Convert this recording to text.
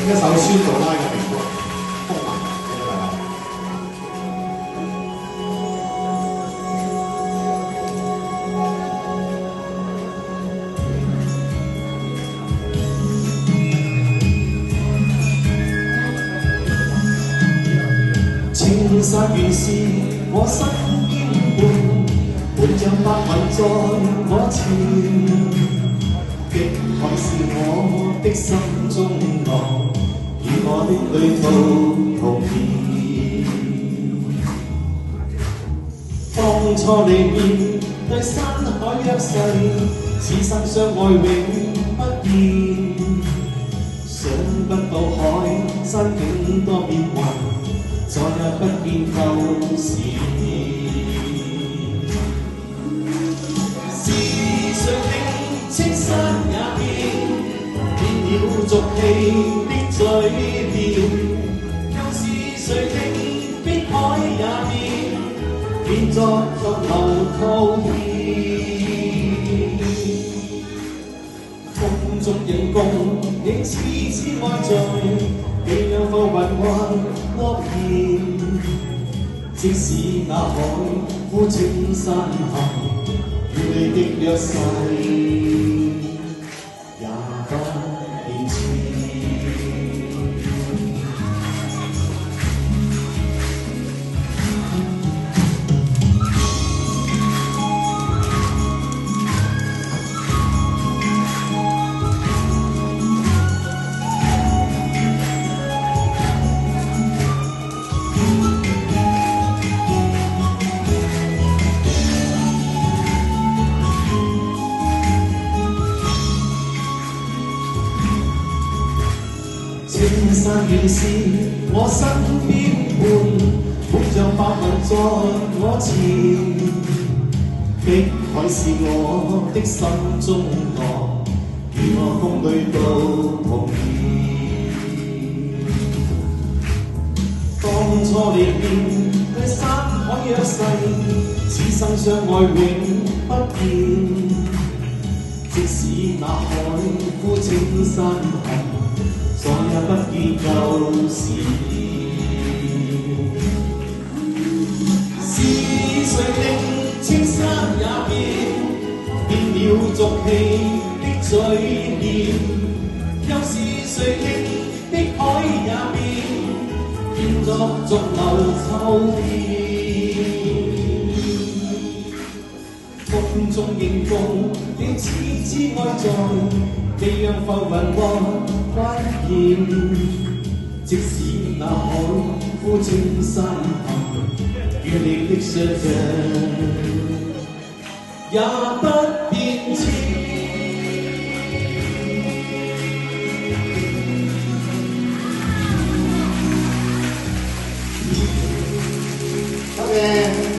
一首孫杜拉嘅名曲《風雲》俾大家。青山原是我身邊伴，伴像白雲在我前。極海是我的心中浪，與我的旅途同眠。當初離別對山海約誓，此生相愛永不變。想不到海山景多變幻，再也不見舊時。是誰令青山也變了俗氣的嘴臉？又是誰令碧海也變作逐流滔煙？風中影共影痴痴愛在，幾兩浮雲幻惡言。即使那海枯青山下，與你的約誓也不變遷。青山原是我身邊伴，伴像白雲在我前。碧海是我的心中浪，與我風裏到同眠。當初離別對山海約誓，此生相愛永不變。即使那海枯青山下，再也不見舊時。是誰令青山也變了俗氣的嘴臉？又是誰令碧海也變作逐流秋天？風中影共你痴痴愛在，未讓浮雲幻現。即使那海枯青山下，與你的相像也不變遷。